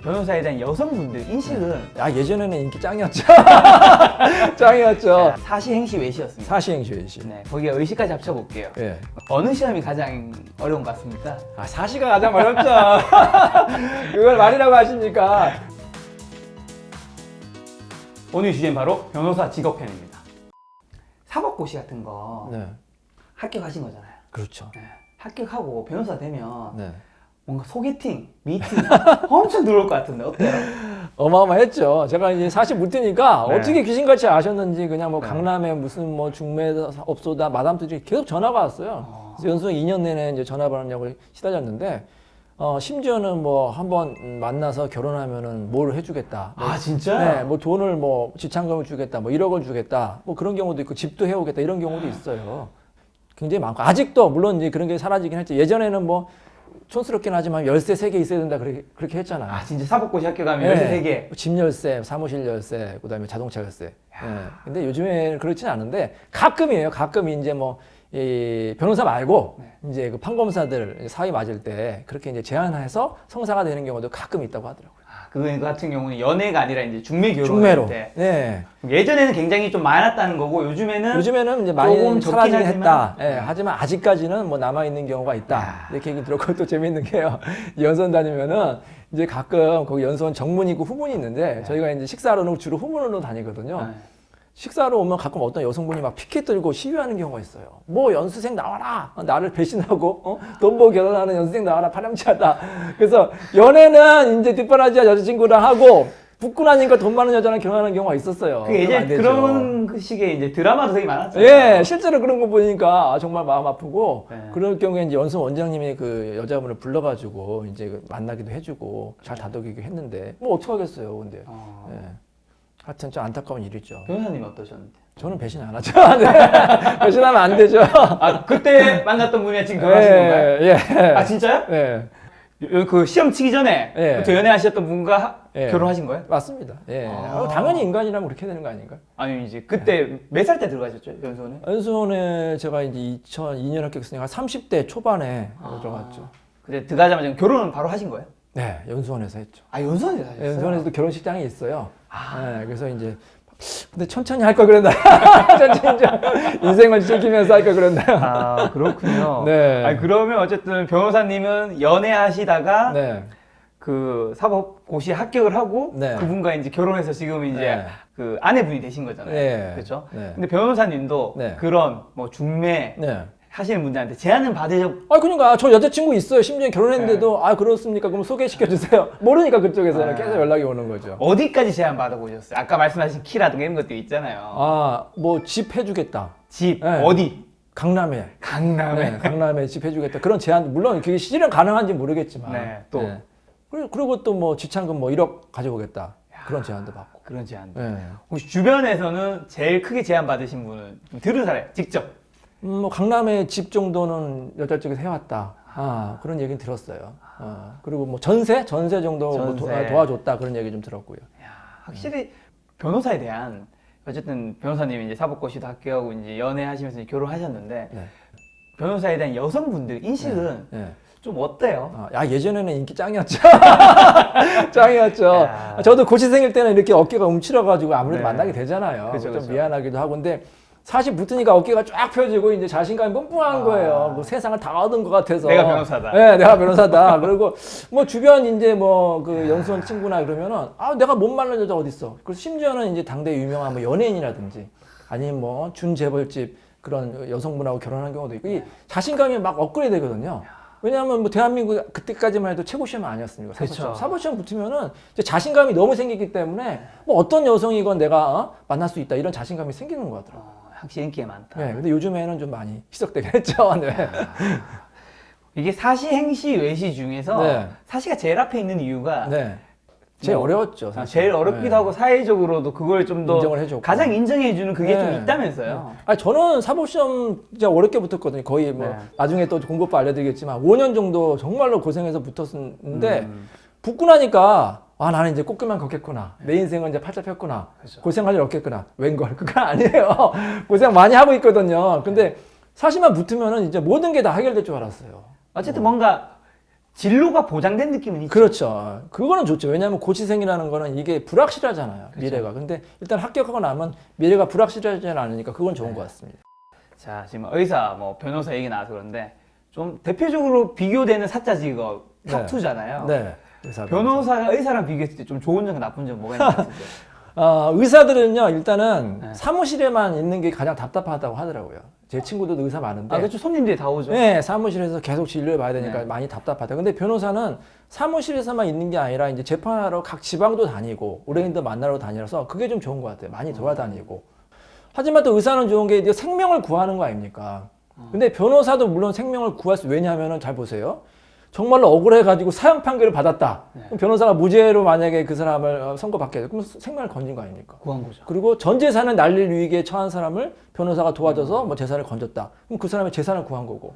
변호사에 대한 여성분들 인식은 야, 예전에는 인기 짱이었죠. 짱이었죠. 사시행시 외시였습니다. 사시행시외시. 네, 거기에 의시까지 합쳐볼게요. 예. 어느 시험이 가장 어려운 것 같습니까? 아, 사시가 가장 어렵죠. 그걸 말이라고 하십니까? 오늘 주제는 바로 변호사 직업편입니다. 사법고시 같은 거 네. 합격하신 거잖아요. 그렇죠. 네. 합격하고 변호사 되면 네. 뭔가 소개팅, 미팅 엄청 들어올 것 같은데 어때요? 어마어마했죠. 제가 이제 사실 묻으니까 네. 어떻게 귀신같이 아셨는지 그냥 뭐 네. 강남에 무슨 뭐 중매업소다 마담들이 계속 전화가 왔어요. 그래서 연속 2년 내내 이제 전화받으려고 시달렸는데 심지어는 뭐 한번 만나서 결혼하면은 뭘 해주겠다. 뭐, 아 진짜? 네, 뭐 돈을 뭐 지참금을 주겠다, 뭐 1억을 주겠다, 뭐 그런 경우도 있고 집도 해오겠다 이런 경우도 있어요. 굉장히 많고 아직도 물론 이제 그런 게 사라지긴 했죠. 예전에는 뭐 촌스럽긴 하지만 열쇠 3개 있어야 된다 그렇게 했잖아요. 아 진짜 사법고시 합격하면 네. 열쇠 3개. 집 열쇠, 사무실 열쇠, 그다음에 자동차 열쇠. 네. 근데 요즘에 그렇진 않은데 가끔이에요. 가끔 이제 뭐 이 변호사 말고 이제 그 판검사들 사위 맞을 때 그렇게 이제 제한해서 성사가 되는 경우도 가끔 있다고 하더라고요. 아, 그거 같은 경우는 연애가 아니라 이제 중매 결혼. 중매로. 때. 네. 예전에는 굉장히 좀 많았다는 거고 요즘에는 요즘에는 이제 많이 조금 사라지긴 적긴 했다. 예, 하지만 아직까지는 뭐 남아 있는 경우가 있다. 이렇게 얘기 들었고 또 재밌는 게요. 연수원 다니면은 이제 가끔 거기 연수원 정문이 있고 후문이 있는데 저희가 이제 식사로는 주로 후문으로 다니거든요. 네. 식사로 오면 가끔 어떤 여성분이 막 피켓 들고 시위하는 경우가 있어요. 뭐 연수생 나와라. 나를 배신하고 돈 보고 결혼하는 연수생 나와라. 파렴치하다. 그래서 연애는 이제 뒷바라지 여자친구랑 하고 붙고 나니까 돈 많은 여자랑 결혼하는 경우가 있었어요. 그 예전 안 되죠. 그런 그 식의 이제 드라마도 되게 많았죠. 예, 실제로 그런 거 보니까 정말 마음 아프고 네. 그럴 경우에 이제 연수 원장님이 그 여자분을 불러가지고 이제 그 만나기도 해주고 잘 다독이기도 했는데 뭐 어떡하겠어요, 근데. 예. 하여튼 좀 안타까운 일이죠. 변호사님 어떠셨는데? 저는 배신 안 하죠. 네. 배신하면 안 되죠. 아 그때 만났던 분이 지금 결혼하신 건가요? 예. 아 진짜요? 예. 그 시험 치기 전에 예. 또 연애하셨던 분과 예. 결혼하신 거예요? 맞습니다. 예. 아. 당연히 인간이라면 그렇게 되는 거 아닌가요? 아니 이제 그때 몇 살 때 들어가셨죠 연수원에? 연수원에 제가 이제 2002년 합격했으니까 한 30대 초반에 들어갔죠. 그때 들어가자마자 결혼은 바로 하신 거예요? 네, 연수원에서 했죠. 아 연수원에서 하셨어요? 연수원에서도 결혼식장이 있어요. 네, 그래서 이제 근데 천천히 할 걸 그랬나? 천천히 좀 인생을 즐기면서 할 걸 그랬나요? 아 그렇군요. 네. 아니 그러면 어쨌든 변호사님은 연애하시다가 네. 그 사법고시 합격을 하고 네. 그분과 이제 결혼해서 지금 이제 네. 그 아내분이 되신 거잖아요. 네. 그렇죠? 네. 근데 변호사님도 네. 그런 뭐 중매 네. 하시는 분들한테 제안은 받으셨 그러니까 저 여자친구 있어요. 심지어 결혼했는데도 그렇습니까? 그럼 소개시켜 주세요. 모르니까 그쪽에서는 계속 연락이 오는 거죠. 어디까지 제안 받아보셨어요? 아까 말씀하신 키라든가 이런 것들 있잖아요. 뭐 집 해주겠다. 집 네. 어디? 강남에. 강남에. 네, 강남에 집 해주겠다. 그런 제안 물론 그게 실현 가능한지 모르겠지만. 네, 또. 그리고 또 뭐 지참금 뭐 1억 가져오겠다. 그런 제안도 받고. 그런 제안. 네. 혹시 주변에서는 제일 크게 제안 받으신 분은 좀 들은 사람 직접. 뭐 강남에 집 정도는 여자 쪽에서 해왔다. 그런 얘기는 들었어요. 그리고 뭐 전세 정도 뭐 전세. 도와줬다 그런 얘기 좀 들었고요. 야, 확실히 변호사에 대한 어쨌든 변호사님이 이제 사법고시도 합격하고 이제 연애하시면서 이제 결혼하셨는데 네. 변호사에 대한 여성분들 인식은 네. 좀 어때요? 예전에는 인기 짱이었죠. 짱이었죠. 야. 저도 고시생일 때는 이렇게 어깨가 움츠려가지고 아무래도 네. 만나게 되잖아요. 그쵸, 좀 그쵸. 미안하기도 하고. 근데 사실 붙으니까 어깨가 쫙 펴지고 이제 자신감이 뿜뿜한 거예요. 뭐 세상을 다 얻은 것 같아서. 내가 변호사다. 네, 내가 변호사다. 그리고 뭐 주변 이제 뭐 그 연수원 친구나 그러면은 내가 못 만난 여자 어딨어. 그리고 심지어는 이제 당대 유명한 뭐 연예인이라든지 아니면 뭐 준재벌집 그런 여성분하고 결혼한 경우도 있고 이 자신감이 막 업그레이드 되거든요. 왜냐하면 뭐 대한민국 그때까지만 해도 최고 시험 아니었습니까? 사법시험. 그쵸. 사법시험 붙으면은 이제 자신감이 너무 생기기 때문에 뭐 어떤 여성이건 내가 만날 수 있다 이런 자신감이 생기는 것 같더라고요. 확실히 인기가 많다. 네, 근데 요즘에는 좀 많이 희석되긴 했죠. 네. 이게 사시, 행시, 외시 중에서 네. 사시가 제일 앞에 있는 이유가 네. 제일 뭐, 어려웠죠. 사실. 제일 어렵기도 네. 하고 사회적으로도 그걸 좀 더 인정을 해줬고. 가장 인정해주는 그게 좀 네. 있다면서요. 저는 사법시험 진짜 어렵게 붙었거든요. 거의 뭐 네. 나중에 또 공부법 알려드리겠지만 5년 정도 정말로 고생해서 붙었는데 붙고 나니까 나는 이제 꽃길만 걷겠구나. 내 인생은 이제 팔자 폈구나. 그렇죠. 고생할 일 없겠구나. 웬걸. 그건 아니에요. 고생 많이 하고 있거든요. 근데 사실만 붙으면은 이제 모든 게 다 해결될 줄 알았어요. 어쨌든 뭔가 진로가 보장된 느낌은 있죠. 그렇죠. 그거는 좋죠. 왜냐하면 고시생이라는 거는 이게 불확실하잖아요. 그렇죠. 미래가. 근데 일단 합격하고 나면 미래가 불확실하지 않으니까 그건 좋은 것 같습니다. 자, 지금 의사, 뭐 변호사 얘기 나와서 그런데 좀 대표적으로 비교되는 사자 직업 네. 탑2잖아요. 네. 변호사가 의사랑 비교했을 때 좀 좋은 점과 나쁜 점 뭐가 있는 것 같은데? 의사들은요, 일단은 네. 사무실에만 있는 게 가장 답답하다고 하더라고요. 제 친구들도 의사 많은데. 아, 그렇죠. 손님들이 다 오죠. 네, 사무실에서 계속 진료해 봐야 되니까 네. 많이 답답하다. 근데 변호사는 사무실에서만 있는 게 아니라 이제 재판하러 각 지방도 다니고 의뢰인도 만나러 다니라서 그게 좀 좋은 것 같아요. 많이 돌아다니고. 하지만 또 의사는 좋은 게 이제 생명을 구하는 거 아닙니까? 근데 변호사도 물론 생명을 구할 수, 왜냐하면 잘 보세요. 정말로 억울해가지고 사형 판결을 받았다. 그럼 변호사가 무죄로 만약에 그 사람을 선고받게 돼요. 그럼 생명을 건진 거 아닙니까? 구한 거죠. 그리고 전 재산을 날릴 위기에 처한 사람을 변호사가 도와줘서 뭐 재산을 건졌다. 그럼 그 사람의 재산을 구한 거고.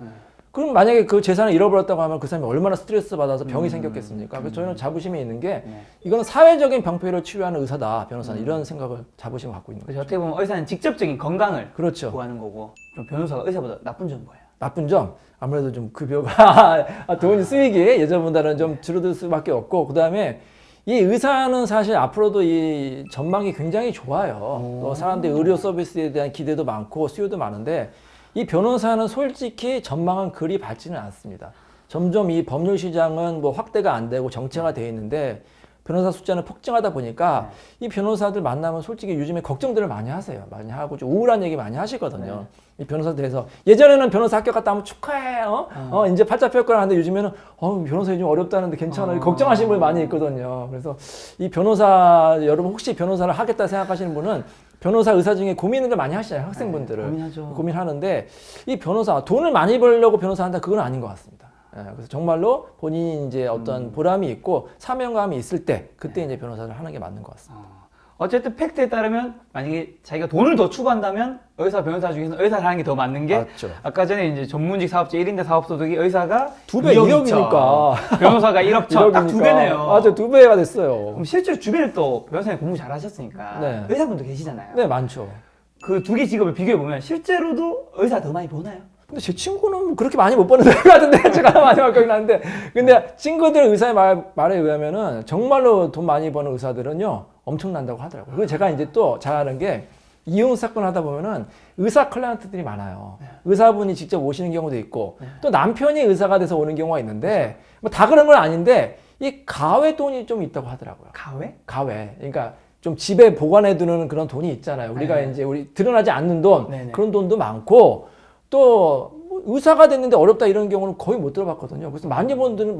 그럼 만약에 그 재산을 잃어버렸다고 하면 그 사람이 얼마나 스트레스 받아서 병이 생겼겠습니까? 그래서 저희는 자부심이 있는 게 이거는 사회적인 병폐를 치료하는 의사다. 변호사는 이런 생각을 자부심을 갖고 있는 거죠. 그렇죠. 어떻게 보면 의사는 직접적인 건강을 그렇죠. 구하는 거고, 좀 변호사가 의사보다 나쁜 점은 뭐예요? 나쁜 점 아무래도 좀 급여가 돈 수익이 예전보다는 좀 줄어들 수밖에 없고, 그다음에 이 의사는 사실 앞으로도 이 전망이 굉장히 좋아요. 또 사람들이 의료 서비스에 대한 기대도 많고 수요도 많은데, 이 변호사는 솔직히 전망은 그리 밝지는 않습니다. 점점 이 법률 시장은 뭐 확대가 안 되고 정체가 돼 있는데 변호사 숫자는 폭증하다 보니까 이 변호사들 만나면 솔직히 요즘에 걱정들을 많이 하세요. 많이 하고 좀 우울한 얘기 많이 하시거든요. 이 변호사들에서 예전에는 변호사 합격 갔다 하면 축하해. 이제 팔자 펼 거라 하는데 요즘에는 변호사 요즘 어렵다는데 괜찮아. 걱정하시는 분이 많이 있거든요. 그래서 이 변호사 여러분 혹시 변호사를 하겠다 생각하시는 분은 변호사 의사 중에 고민을 많이 하시잖아요. 학생분들을. 고민하죠. 고민하는데 이 변호사 돈을 많이 벌려고 변호사 한다, 그건 아닌 것 같습니다. 그래서 정말로 본인이 이제 어떤 보람이 있고 사명감이 있을 때 그때 이제 변호사를 하는 게 맞는 것 같습니다. 어쨌든 팩트에 따르면 만약에 자기가 돈을 더 추구한다면 의사, 변호사 중에서 의사를 하는 게 더 맞는 게, 맞죠. 아까 전에 이제 전문직 사업자 1인당 사업소득이 의사가 2배, 1억이니까. 변호사가 1억 천, 딱 2배네요. 맞아, 2배가 됐어요. 그럼 실제로 주변에 또 변호사님 공부 잘 하셨으니까 네. 의사분도 계시잖아요. 네, 많죠. 그 두 개 직업을 비교해보면 실제로도 의사 더 많이 버나요? 근데 제 친구는 뭐 그렇게 많이 못 버는 것 같은데 제가 많이 할 거긴 한데, 근데 친구들 의사의 말에 의하면은 정말로 돈 많이 버는 의사들은요 엄청난다고 하더라고요. 그리고 제가 이제 또 잘 아는 게 이혼 사건 하다 보면은 의사 클라이언트들이 많아요. 의사분이 직접 오시는 경우도 있고 또 남편이 의사가 돼서 오는 경우가 있는데 뭐 다 그런 건 아닌데 이 가외 돈이 좀 있다고 하더라고요. 가외? 가외. 그러니까 좀 집에 보관해 두는 그런 돈이 있잖아요. 우리가 네. 이제 우리 드러나지 않는 돈, 네네. 그런 돈도 많고, 또 의사가 됐는데 어렵다 이런 경우는 거의 못 들어봤거든요. 그래서 많이 버는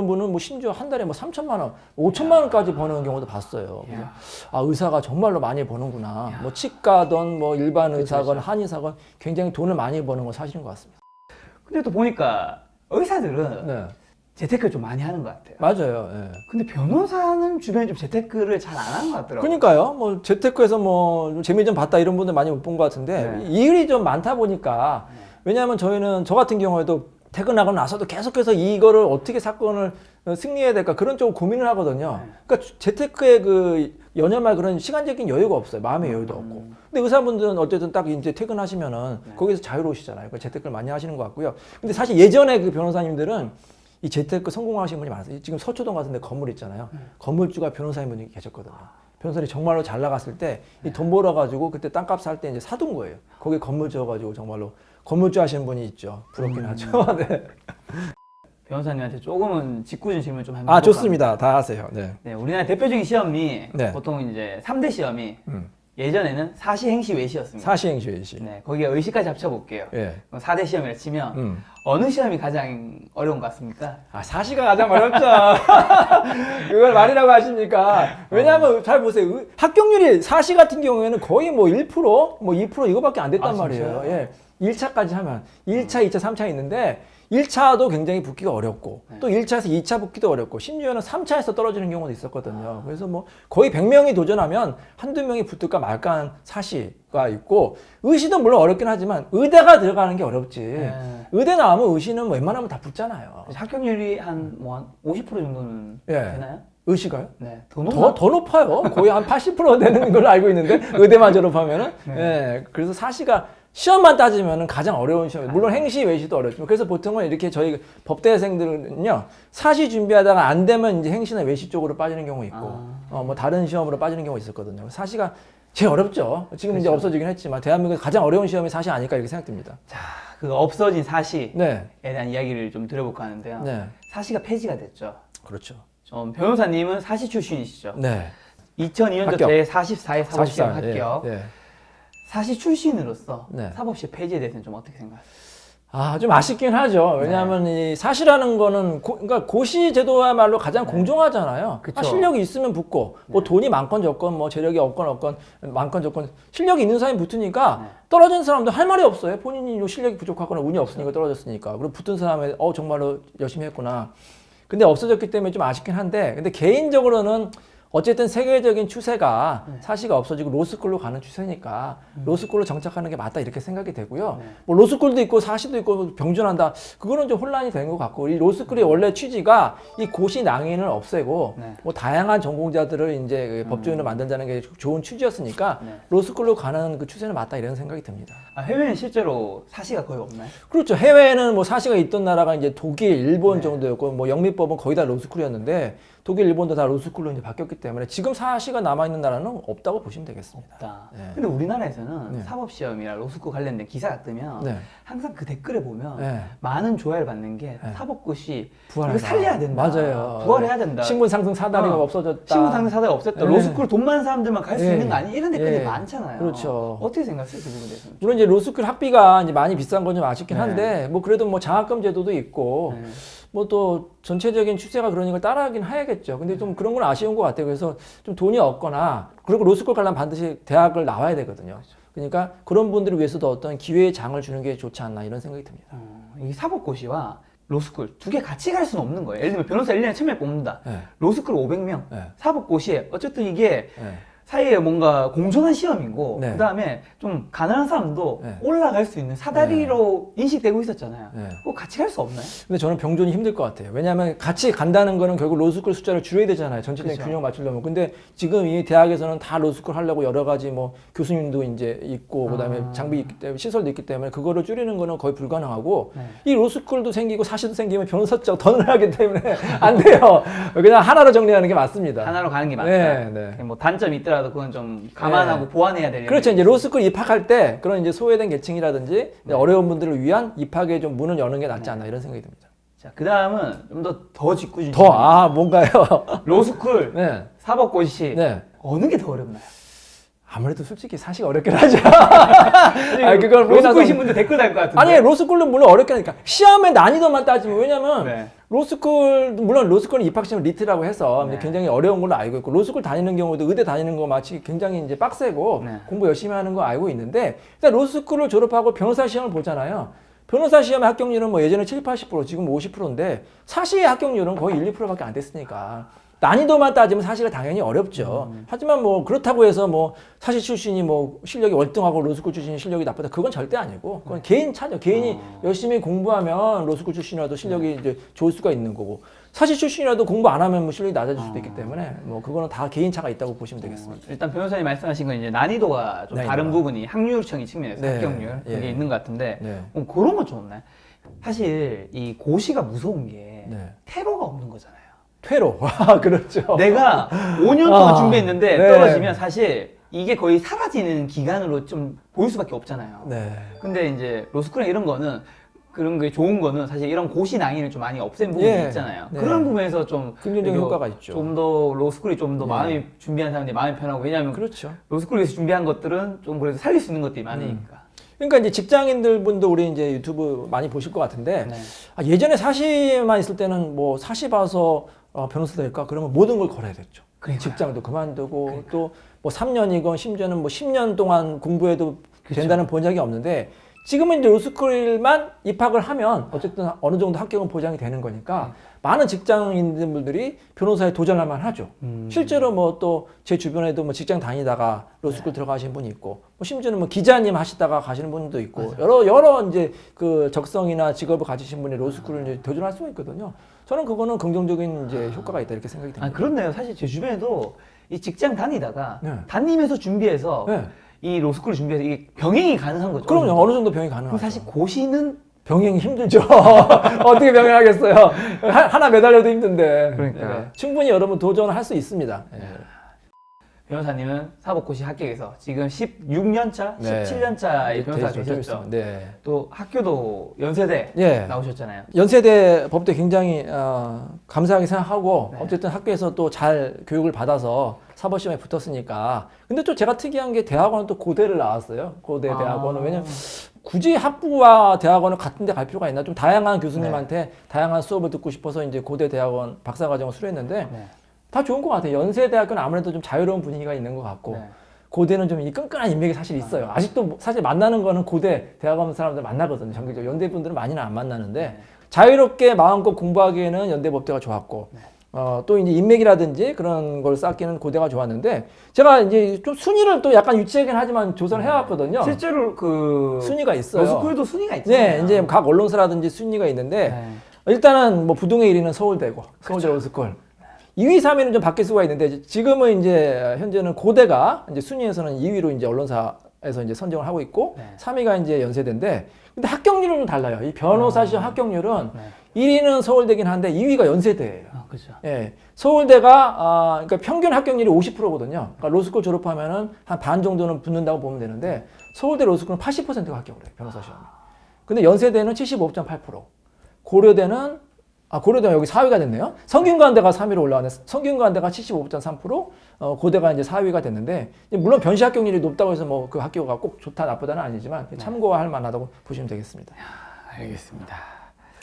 분은 뭐 심지어 한 달에 뭐 3천만 원, 5천만 원까지 버는 경우도 봤어요. 그래서 의사가 정말로 많이 버는구나. 뭐 치과든 뭐 일반 의사건 한의사건 굉장히 돈을 많이 버는 건 사실인 것 같습니다. 근데 또 보니까 의사들은 네, 재테크를 좀 많이 하는 것 같아요. 맞아요. 예. 근데 변호사는 주변에 좀 재테크를 잘 안 하는 것 같더라고요. 그러니까요. 뭐 재테크에서 뭐 재미 좀 봤다 이런 분들 많이 못 본 것 같은데, 네. 이 일이 좀 많다 보니까, 왜냐하면 저희는 저 같은 경우에도 퇴근하고 나서도 계속해서 이거를 어떻게 사건을 승리해야 될까 그런 쪽으로 고민을 하거든요. 그러니까 재테크에 그 연연할 그런 시간적인 여유가 없어요. 마음의 여유도 없고. 근데 의사분들은 어쨌든 딱 이제 퇴근하시면은 거기서 자유로우시잖아요. 그 재테크를 많이 하시는 것 같고요. 근데 사실 예전에 그 변호사님들은 이 재테크 성공하신 분이 많았어요. 지금 서초동 같은 데 건물 있잖아요. 건물주가 변호사님 분이 계셨거든요. 변호사님 정말로 잘 나갔을 때 이 돈 벌어가지고 그때 땅값 살 때 이제 사둔 거예요. 거기에 건물 지어가지고 정말로 건물주 하시는 분이 있죠. 부럽긴 하죠. 네. 변호사님한테 조금은 짓궂은 질문 좀 해볼까요? 아, 좋습니다. 다 하세요. 네. 네, 우리나라 대표적인 시험이 네. 보통 이제 3대 시험이 음. 예전에는 사시, 행시, 외시였습니다. 사시행시, 외시. 네, 거기에 의시까지 합쳐볼게요. 예. 그럼 4대 시험이라 치면 음. 어느 시험이 가장 어려운 것 같습니까? 아, 사시가 가장 어렵죠. 그걸 말이라고 하십니까? 왜냐하면 잘 보세요. 합격률이 사시 같은 경우에는 거의 뭐 1%, 뭐 2% 이거밖에 안 됐단 아, 말이에요. 진짜요? 예. 1차까지 하면 1차, 2차, 3차 있는데 1차도 굉장히 붙기가 어렵고 또 1차에서 2차 붙기도 어렵고 심지어는 3차에서 떨어지는 경우도 있었거든요. 그래서 뭐 거의 100명이 도전하면 한두 명이 붙을까 말까한 사시가 있고, 의시도 물론 어렵긴 하지만 의대가 들어가는 게 어렵지. 네. 의대 나오면 의시는 웬만하면 다 붙잖아요. 합격률이 한 50% 정도는 예. 되나요? 의시가요? 네, 더 높나? 더 높아요. 거의 한 80% 되는 걸로 알고 있는데 의대만 졸업하면은. 네. 예. 그래서 사시가 시험만 따지면 가장 어려운 시험이에요. 물론 행시, 외시도 어렵지만 그래서 보통은 이렇게 저희 법대생들은요 사시 준비하다가 안 되면 이제 행시나 외시 쪽으로 빠지는 경우 있고 뭐 다른 시험으로 빠지는 경우 있었거든요. 사시가 제일 어렵죠. 지금 이제 없어지긴 했지만 대한민국에서 가장 어려운 시험이 사시 아닐까 이렇게 생각됩니다. 자, 그 없어진 사시에 네, 대한 이야기를 좀 들어볼까 하는데요. 네, 사시가 폐지가 됐죠. 그렇죠. 좀 변호사님은 사시 출신이시죠. 네, 2002년도 합격. 제44회 사법시험 44, 합격. 예, 예. 사시 출신으로서 네. 사법시험 폐지에 대해서는 좀 어떻게 생각하세요? 아, 좀 아쉽긴 하죠. 왜냐하면 이 사시라는 거는 그러니까 고시 제도야말로 가장 공정하잖아요. 그쵸. 아, 실력이 있으면 붙고 뭐 돈이 많건 적건 뭐 재력이 없건 많건 적건 실력이 있는 사람이 붙으니까 떨어진 사람도 할 말이 없어요. 본인이 실력이 부족하거나 운이 없으니까 떨어졌으니까. 그리고 붙은 사람이 정말로 열심히 했구나. 근데 없어졌기 때문에 좀 아쉽긴 한데 근데 개인적으로는 어쨌든 세계적인 추세가 사시가 없어지고 로스쿨로 가는 추세니까 로스쿨로 정착하는 게 맞다 이렇게 생각이 되고요. 뭐 로스쿨도 있고 사시도 있고 병준한다. 그거는 좀 혼란이 된 것 같고 이 로스쿨의 원래 취지가 이 고시 낭인을 없애고 뭐 다양한 전공자들을 이제 그 법조인을 만든다는 게 좋은 취지였으니까 로스쿨로 가는 그 추세는 맞다 이런 생각이 듭니다. 아, 해외는 실제로 사시가 거의 없나요? 그렇죠. 해외에는 뭐 사시가 있던 나라가 이제 독일, 일본 정도였고 뭐 영미법은 거의 다 로스쿨이었는데 독일, 일본도 다 로스쿨로 이제 바뀌었기 때문에 지금 사시가 남아있는 나라는 없다고 보시면 되겠습니다. 없다. 네. 근데 우리나라에서는 네. 사법시험이나 로스쿨 관련된 기사가 뜨면 네. 항상 그 댓글에 보면 네. 많은 조회를 받는 게 네. 사법고시 부활하다. 이거 살려야 된다. 맞아요. 부활해야 된다. 신분 상승 사다리가 어. 없어졌다. 신분 상승 사다가 없었다. 네. 로스쿨 돈 많은 사람들만 갈 수 네. 있는 거 아니? 이런 댓글이 네. 많잖아요. 그렇죠. 어떻게 생각하세요? 그 부분에 대해서는? 물론 이제 로스쿨 학비가 이제 많이 비싼 건 좀 아쉽긴 네. 한데 뭐 그래도 뭐 장학금 제도도 있고 네. 뭐 또 전체적인 추세가 그러니까 걸 따라하긴 해야겠죠. 근데 좀 그런 건 아쉬운 것 같아요. 그래서 좀 돈이 없거나 그리고 로스쿨 가려면 반드시 대학을 나와야 되거든요. 그러니까 그런 분들을 위해서도 어떤 기회의 장을 주는 게 좋지 않나 이런 생각이 듭니다. 이 사법고시와 로스쿨 두 개 같이 갈 수는 없는 거예요. 예를 들면 변호사 1년에 1000명 뽑는다. 네. 로스쿨 500명. 네. 사법고시에 어쨌든 이게 네. 사이에 뭔가 공정한 시험이고 네. 그다음에 좀 가난한 사람도 네. 올라갈 수 있는 사다리로 인식되고 있었잖아요. 네. 그거 같이 갈 수 없나요? 근데 저는 병존이 힘들 것 같아요. 왜냐하면 같이 간다는 거는 결국 로스쿨 숫자를 줄여야 되잖아요. 전체적인 그쵸. 균형 맞추려면. 근데 지금 이 대학에서는 다 로스쿨 하려고 여러 가지 뭐 교수님도 이제 있고 그다음에 장비 있기 때문에 시설도 있기 때문에 그거를 줄이는 거는 거의 불가능하고 네. 이 로스쿨도 생기고 사시도 생기면 변호사 쪽 더 늘어나기 때문에 안 돼요. 그냥 하나로 정리하는 게 맞습니다. 하나로 가는 게 맞다. 네, 네. 뭐 단점이 있더라도 그건 좀 감안하고 보완해야 될. 그렇죠. 이제 로스쿨 입학할 때 그런 이제 소외된 계층이라든지 어려운 분들을 위한 입학에 좀 문을 여는 게 낫지 않나 이런 생각이 듭니다. 자, 그 다음은 좀 더 짓궂은 뭔가요? 로스쿨, 네. 사법고시 네. 어느 게 더 어렵나요? 아무래도 솔직히 사실 어렵긴 하죠. 아니, 그걸 로스쿨이신 분들 댓글 달 것 같은데. 아니, 로스쿨은 물론 어렵긴 하니까. 시험의 난이도만 따지면, 왜냐면, 네. 로스쿨, 물론 로스쿨은 입학시험 리트라고 해서 네. 굉장히 어려운 걸로 알고 있고, 로스쿨 다니는 경우도 의대 다니는 거 마치 굉장히 이제 빡세고, 네. 공부 열심히 하는 거 알고 있는데, 일단 로스쿨을 졸업하고 변호사 시험을 보잖아요. 변호사 시험의 합격률은 뭐 예전에 70, 80%, 지금 50%인데, 사시의 합격률은 거의 1, 2%밖에 안 됐으니까. 난이도만 따지면 사실은 당연히 어렵죠. 하지만 뭐 그렇다고 해서 뭐 사시 출신이 뭐 실력이 월등하고 로스쿨 출신이 실력이 나쁘다. 그건 절대 아니고 그건 개인 차죠. 개인이 열심히 공부하면 로스쿨 출신이라도 실력이 이제 좋을 수가 있는 거고 사시 출신이라도 공부 안 하면 뭐 실력이 낮아질 수도 있기 때문에 뭐 그거는 다 개인 차가 있다고 보시면 되겠습니다. 일단 변호사님 말씀하신 건 이제 난이도가 좀 난이도가. 다른 부분이 학률청이 측면에서 네. 합격률 그게 예. 있는 것 같은데 네. 그런 건 좀 없나요? 사실 이 고시가 무서운 게 네. 테러가 없는 거잖아요. 퇴로. 그렇죠. 내가 5년 동안 준비했는데 네. 떨어지면 사실 이게 거의 사라지는 기간으로 좀 보일 수밖에 없잖아요. 네. 근데 이제 로스쿨이나 이런 거는 그런 게 좋은 거는 사실 이런 고시 낭인을 좀 많이 없앤 부분이 예. 있잖아요. 네. 그런 부분에서 좀 긍정적인 효과가 있죠. 좀 더 로스쿨이 좀 더 예. 마음이 준비한 사람들이 마음이 편하고 왜냐하면 그렇죠. 로스쿨 위해서 준비한 것들은 좀 그래도 살릴 수 있는 것들이 많으니까. 그러니까 이제 직장인들 분도 우리 이제 유튜브 많이 보실 것 같은데 네. 예전에 사시만 있을 때는 뭐 사시 봐서 변호사 될까 그러면 모든 걸 걸어야 됐죠. 그러니까요. 직장도 그만두고 또 뭐 3년이건 심지어는 뭐 10년 동안 공부해도 그렇죠. 된다는 보장이 없는데 지금은 이제 로스쿨만 입학을 하면 어쨌든 어느 정도 합격은 보장이 되는 거니까 많은 직장인분들이 변호사에 도전할 만하죠. 실제로 뭐 또 제 주변에도 뭐 직장 다니다가 로스쿨 들어가신 분이 있고 뭐 심지어는 뭐 기자님 하시다가 가시는 분도 있고 여러 이제 그 적성이나 직업을 가지신 분이 로스쿨을 이제 도전할 수가 있거든요. 저는 그거는 긍정적인 이제 효과가 있다 이렇게 생각이 듭니다. 아 그렇네요. 사실 제 주변에도 이 직장 다니다가 네. 다니면서 준비해서 네. 이 로스쿨을 준비해서 이게 병행이 가능한 거죠. 그럼요. 어느 정도 병이 가능하죠. 그럼 사실 고시는 병행이 힘들죠. 어떻게 병행하겠어요? 하나 매달려도 힘든데. 그러니까. 네. 충분히 여러분 도전할 수 있습니다. 네. 변호사님은 사법고시 합격해서 지금 16년차, 네. 17년차의 변호사 좀 되셨죠. 있으면, 네. 또 학교도 연세대 예. 나오셨잖아요. 연세대 법대 굉장히 감사하게 생각하고 네. 어쨌든 학교에서 또 잘 교육을 받아서 사법시험에 붙었으니까. 근데 또 제가 특이한 게 대학원은 또 고대를 나왔어요. 고대 대학원은. 왜냐면 굳이 학부와 대학원을 같은 데 갈 필요가 있나? 좀 다양한 교수님한테 다양한 수업을 듣고 싶어서 이제 고대 대학원 박사과정을 수료했는데 네. 다 좋은 것 같아요. 연세대학교는 아무래도 좀 자유로운 분위기가 있는 것 같고 네. 고대는 좀 이 끈끈한 인맥이 사실 있어요. 아직도 사실 만나는 거는 고대 대학원 사람들 만나거든요. 정규적으로 연대 분들은 많이는 안 만나는데 네. 자유롭게 마음껏 공부하기에는 연대 법대가 좋았고 네. 또 이제 인맥이라든지 그런 걸 쌓기는 고대가 좋았는데 제가 이제 좀 순위를 또 약간 유치하긴 하지만 조사를 해왔거든요. 실제로 그 순위가 있어요. 로스쿨도 순위가 있잖아요. 네, 이제 각 언론사라든지 순위가 있는데 네. 일단은 뭐 부동의 1위는 서울대고 서울대 로스쿨. 2위, 3위는 좀 바뀔 수가 있는데 지금은 이제 현재는 고대가 이제 순위에서는 2위로 이제 언론사에서 이제 선정을 하고 있고 네. 3위가 이제 연세대인데 근데 합격률은 좀 달라요. 이 변호사 시험 합격률은 네. 1위는 서울대긴 한데 2위가 연세대예요. 그렇죠. 예. 서울대가 그러니까 평균 합격률이 50%거든요. 그러니까 로스쿨 졸업하면은 한 반 정도는 붙는다고 보면 되는데 서울대 로스쿨은 80%가 합격을 해요. 변호사 시험. 근데 연세대는 75.8%. 고려대는 고려대가 여기 4위가 됐네요. 성균관대가 3위로 올라왔네. 성균관대가 75.3%, 고대가 이제 4위가 됐는데, 물론 변시 합격률이 높다고 해서 뭐 그 학교가 꼭 좋다 나쁘다는 아니지만 참고할 만하다고 보시면 되겠습니다. 알겠습니다.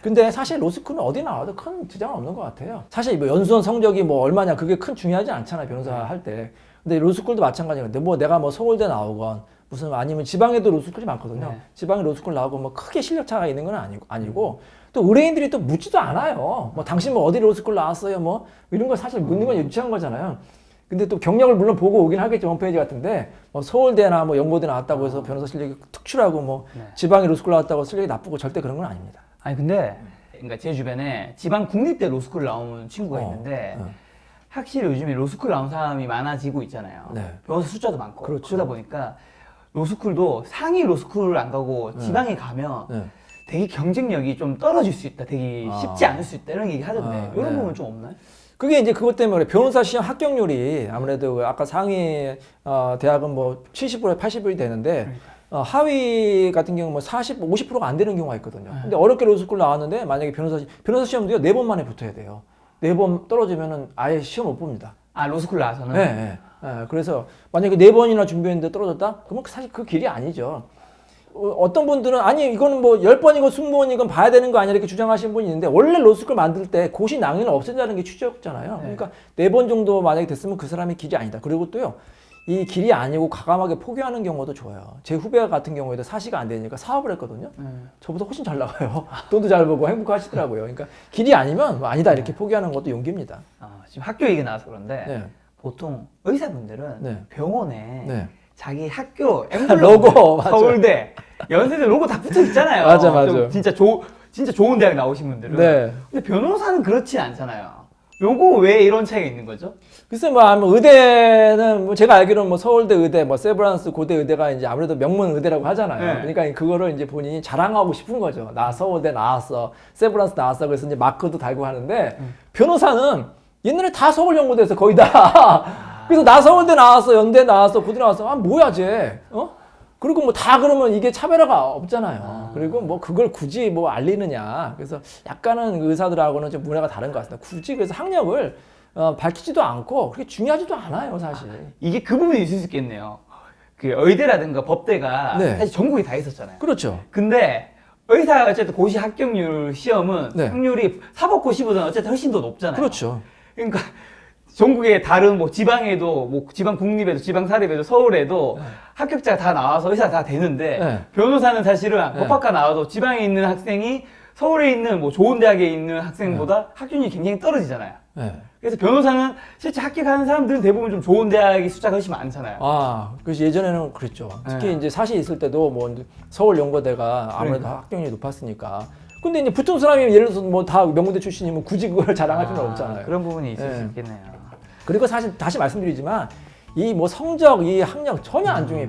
근데 사실 로스쿨은 어디 나와도 큰 지장은 없는 것 같아요. 사실 뭐 연수원 성적이 뭐 얼마냐 그게 큰 중요하지 않잖아요. 변호사 할 때. 근데 로스쿨도 마찬가지인데 뭐 내가 뭐 서울대 나오건 무슨 아니면 지방에도 로스쿨이 많거든요. 네. 지방에 로스쿨 나오고 뭐 크게 실력 차가 있는 건 아니고 또 의뢰인들이 또 묻지도 않아요. 뭐 당신 뭐 어디 로스쿨 나왔어요? 뭐 이런 거 사실 묻는 건 유치한 거잖아요. 근데 또 경력을 물론 보고 오긴 하겠죠. 홈페이지 같은데 뭐 서울대나 뭐 연고대 나왔다고 해서 변호사 실력이 특출하고 뭐 네. 지방에 로스쿨 나왔다고 실력이 나쁘고 절대 그런 건 아닙니다. 아니 근데 그러니까 제 주변에 지방 국립대 로스쿨 나온 친구가 있는데 확실히 요즘에 로스쿨 나온 사람이 많아지고 있잖아요. 네. 변호사 숫자도 많고 그렇죠. 그러다 보니까 로스쿨도 상위 로스쿨을 안 가고 지방에 가면 네. 되게 경쟁력이 좀 떨어질 수 있다. 되게 쉽지 않을 수 있다. 이런 얘기 하던데 이런 네. 부분 좀 없나요? 그게 이제 그것 때문에 변호사 시험 합격률이 아무래도 아까 상위 대학은 뭐 70%에 80%이 되는데 하위 같은 경우 뭐 40, 50%가 안 되는 경우가 있거든요. 근데 어렵게 로스쿨 나왔는데 만약에 변호사 시험도요 4번 만에 붙어야 돼요. 4번 떨어지면은 아예 시험 못 봅니다. 아 로스쿨 나와서는? 네, 네. 그래서 만약에 4번이나 준비했는데 떨어졌다? 그러면 사실 그 길이 아니죠. 어떤 분들은 아니 이거는 뭐 10번이건 20번이건 봐야 되는 거 아니야 이렇게 주장하시는 분이 있는데 원래 로스쿨 만들 때 고시 낭인을 없앤다는 게 취지였잖아요. 그러니까 4번 정도 만약에 됐으면 그 사람이 길이 아니다. 그리고 또요 이 길이 아니고 과감하게 포기하는 경우도 좋아요. 제 후배 같은 경우에도 사시가 안 되니까 사업을 했거든요. 저보다 훨씬 잘 나가요. 돈도 잘 벌고 행복하시더라고요. 그러니까 길이 아니면 뭐 아니다 이렇게 포기하는 것도 용기입니다. 지금 학교 얘기 나와서 그런데 네. 보통 의사분들은 네. 병원에 네. 자기 학교 로고, 맞아. 서울대, 연세대 로고 다 붙어 있잖아요. 맞아. 좀 진짜 좋은 대학 나오신 분들은. 네. 근데 변호사는 그렇지 않잖아요. 요거 왜 이런 차이가 있는 거죠? 글쎄 뭐 의대는 뭐 제가 알기로는 뭐 서울대 의대, 뭐 세브란스 고대 의대가 이제 아무래도 명문 의대라고 하잖아요. 네. 그러니까 그거를 이제 본인이 자랑하고 싶은 거죠. 나 서울대 나왔어, 세브란스 나왔어. 그래서 이제 마크도 달고 하는데 변호사는 옛날에 다 서울 연고대에서 거의 다. 그래서 나 서울대 나왔어, 연대 나왔어, 고대 나왔어. 뭐야 쟤? 그리고 뭐 다 그러면 이게 차별화가 없잖아요. 그리고 뭐 그걸 굳이 뭐 알리느냐. 그래서 약간은 의사들하고는 좀 문화가 다른 것 같습니다. 굳이 그래서 학력을 밝히지도 않고 그렇게 중요하지도 않아요, 사실. 이게 그 부분이 있을 수 있겠네요. 그 의대라든가 법대가 네. 사실 전국에 다 있었잖아요. 그렇죠. 근데 의사 어쨌든 고시 합격률 시험은 네. 확률이 사법고시보다는 어쨌든 훨씬 더 높잖아요. 그렇죠. 그러니까 전국의 다른 뭐 지방에도 뭐 지방 국립에도 지방 사립에도 서울에도 합격자가 다 나와서 의사가 다 되는데 네. 변호사는 사실은 네. 법학과 나와도 지방에 있는 학생이 서울에 있는 뭐 좋은 대학에 있는 학생보다 학균이 굉장히 떨어지잖아요. 네. 그래서 변호사는 실제 합격하는 사람들은 대부분 좀 좋은 대학의 숫자가 훨씬 많잖아요. 그래서 예전에는 그랬죠. 특히 네. 이제 사시 있을 때도 뭐 서울 연고대가 아무래도 그러니까. 합격률이 높았으니까. 근데 이제 붙은 사람이 예를 들어서 뭐 다 명문대 출신이면 굳이 그걸 자랑할 필요는 없잖아요. 그런 부분이 있을 네. 수 있겠네요. 그리고 사실 다시 말씀드리지만 이 뭐 성적, 이 학력 전혀 안 중요해.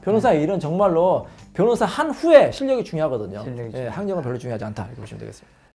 변호사의 일은 정말로 변호사 한 후에 실력이 중요하거든요. 실력이 예, 학력은 별로 중요하지 않다 이렇게 보시면 되겠습니다.